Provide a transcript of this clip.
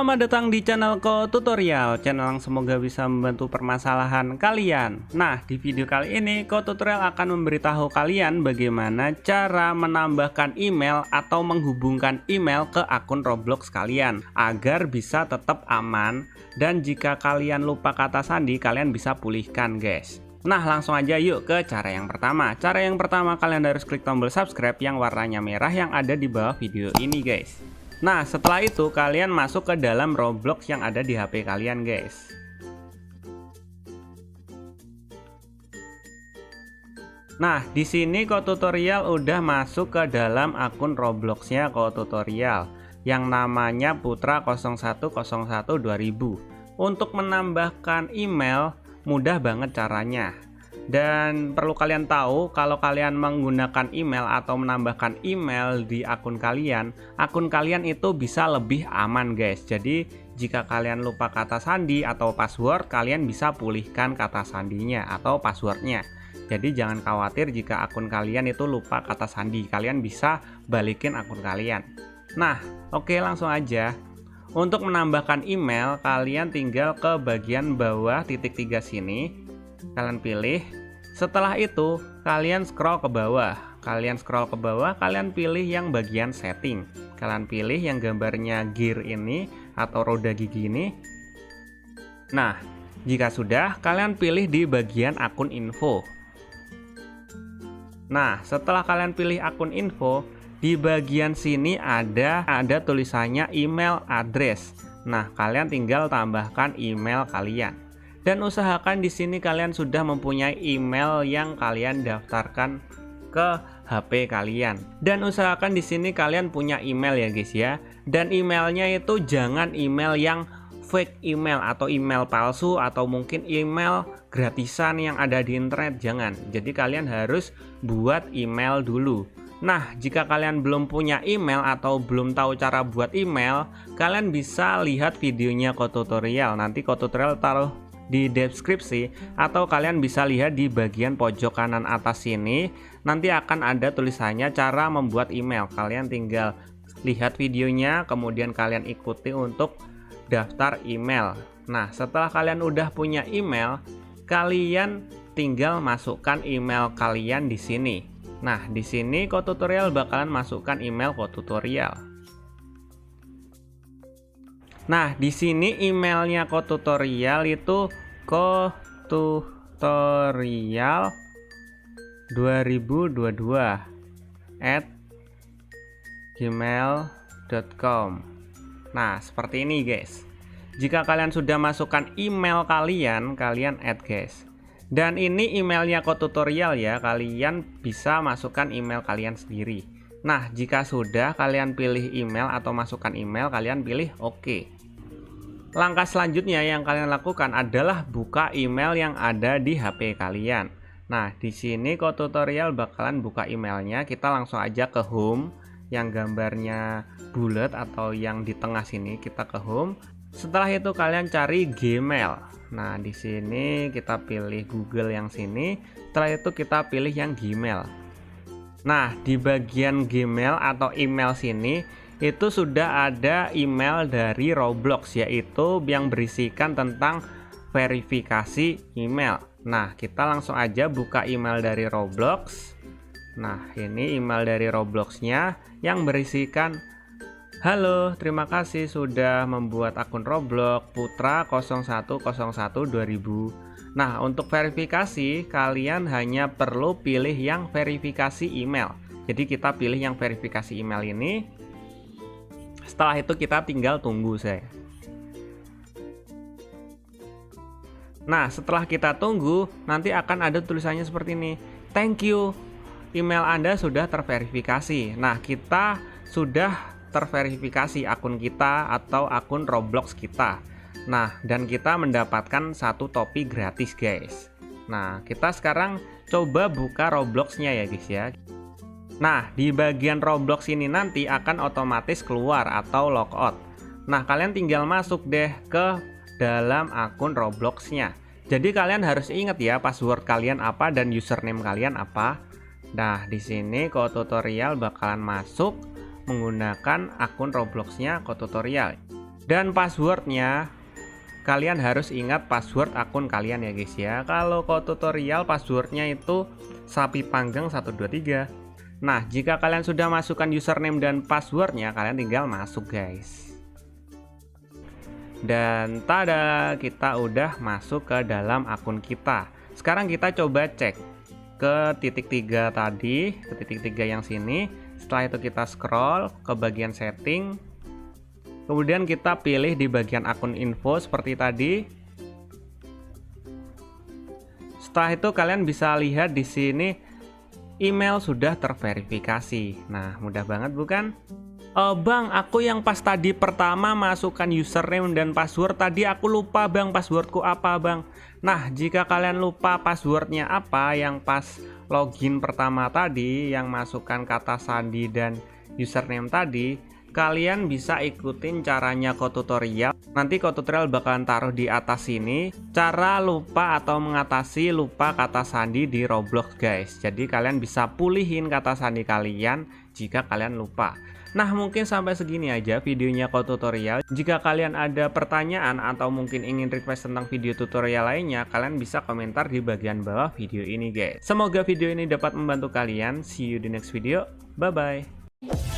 Selamat datang di channel Ko Tutorial, channel yang semoga bisa membantu permasalahan kalian. Nah, di video kali ini Ko Tutorial akan memberitahu kalian bagaimana cara menambahkan email atau menghubungkan email ke akun Roblox kalian agar bisa tetap aman, dan jika kalian lupa kata sandi kalian bisa pulihkan, guys. Nah, langsung aja yuk ke cara yang pertama. Cara yang pertama, kalian harus klik tombol subscribe yang warnanya merah yang ada di bawah video ini, guys. Nah, setelah itu kalian masuk ke dalam Roblox yang ada di HP kalian, guys. Nah, di sini Ko Tutorial udah masuk ke dalam akun Robloxnya Ko Tutorial yang namanya Putra01012000. Untuk menambahkan email mudah banget caranya. Dan perlu kalian tahu, kalau kalian menggunakan email atau menambahkan email di akun kalian itu bisa lebih aman, guys. Jadi jika kalian lupa kata sandi atau password, kalian bisa pulihkan kata sandinya atau passwordnya. Jadi jangan khawatir jika akun kalian itu lupa kata sandi, kalian bisa balikin akun kalian. Nah, oke, langsung aja. Untuk menambahkan email, kalian tinggal ke bagian bawah titik 3 sini. Kalian pilih. Setelah itu kalian scroll ke bawah. Kalian pilih yang bagian setting. Kalian pilih yang gambarnya gear ini atau roda gigi ini. Nah, jika sudah, kalian pilih di bagian akun info. Nah, setelah kalian pilih akun info, di bagian sini ada tulisannya email address. Nah, kalian tinggal tambahkan email kalian. Dan usahakan di sini kalian sudah mempunyai email yang kalian daftarkan ke HP kalian. Dan usahakan di sini kalian punya email ya, guys ya. Dan emailnya itu jangan email yang fake email atau email palsu atau mungkin email gratisan yang ada di internet, jangan. Jadi kalian harus buat email dulu. Nah, jika kalian belum punya email atau belum tahu cara buat email, kalian bisa lihat videonya Ko Tutorial. Nanti Ko Tutorial taruh di deskripsi, atau kalian bisa lihat di bagian pojok kanan atas sini. Nanti akan ada tulisannya cara membuat email. Kalian tinggal lihat videonya, kemudian kalian ikuti untuk daftar email. Nah, setelah kalian udah punya email, kalian tinggal masukkan email kalian di sini. Nah, di sini Ko Tutorial bakalan masukkan email Ko Tutorial. Nah, di sini emailnya Ko Tutorial itu kotutorial2022@gmail.com. Nah, seperti ini, guys. Jika kalian sudah masukkan email kalian add, guys. Dan ini emailnya Ko Tutorial ya, kalian bisa masukkan email kalian sendiri. Nah, jika sudah kalian pilih email atau masukkan email, kalian pilih OK. Langkah selanjutnya yang kalian lakukan adalah buka email yang ada di HP kalian. Nah, di sini Ko Tutorial bakalan buka emailnya. Kita langsung aja ke home yang gambarnya bulat atau yang di tengah sini, kita ke home. Setelah itu kalian cari Gmail. Nah, di sini kita pilih Google yang sini. Setelah itu kita pilih yang Gmail. Nah, di bagian Gmail atau email sini itu sudah ada email dari Roblox, yaitu yang berisikan tentang verifikasi email. Nah, kita langsung aja buka email dari Roblox. Nah, ini email dari Robloxnya yang berisikan, "Halo, terima kasih sudah membuat akun Roblox Putra01012000. Nah, untuk verifikasi kalian hanya perlu pilih yang verifikasi email. Jadi kita pilih yang verifikasi email ini. Setelah itu kita tinggal tunggu saya. Nah, setelah kita tunggu, nanti akan ada tulisannya seperti ini. "Thank you, email Anda sudah terverifikasi." Nah, kita sudah terverifikasi akun kita atau akun Roblox kita. Nah, dan kita mendapatkan satu topi gratis, guys. Nah, kita sekarang coba buka Robloxnya ya, guys ya. Nah, di bagian Roblox ini nanti akan otomatis keluar atau logout. Nah, kalian tinggal masuk deh ke dalam akun Robloxnya. Jadi kalian harus ingat ya password kalian apa dan username kalian apa. Nah, di sini Ko Tutorial bakalan masuk menggunakan akun Robloxnya Ko Tutorial. Dan passwordnya kalian harus ingat password akun kalian ya guys ya. Kalau Code Tutorial passwordnya itu sapi panggang 123. Nah, jika kalian sudah masukkan username dan passwordnya, kalian tinggal masuk guys. Dan tada, kita udah masuk ke dalam akun kita. Sekarang kita coba cek ke titik 3 tadi, ke titik 3 yang sini. Setelah itu kita scroll ke bagian setting. Kemudian kita pilih di bagian akun info seperti tadi. Setelah itu kalian bisa lihat di sini email sudah terverifikasi. Nah, mudah banget bukan? Bang, aku yang pas tadi pertama masukkan username dan password tadi aku lupa bang, passwordku apa bang. Nah, jika kalian lupa passwordnya apa yang pas login pertama tadi, yang masukkan kata sandi dan username tadi, kalian bisa ikutin caranya Code Tutorial. Nanti Code Tutorial bakalan taruh di atas sini cara lupa atau mengatasi lupa kata sandi di Roblox guys. Jadi kalian bisa pulihin kata sandi kalian jika kalian lupa. Nah, mungkin sampai segini aja videonya Code Tutorial. Jika kalian ada pertanyaan atau mungkin ingin request tentang video tutorial lainnya, kalian bisa komentar di bagian bawah video ini guys. Semoga video ini dapat membantu kalian. See you di next video. Bye bye.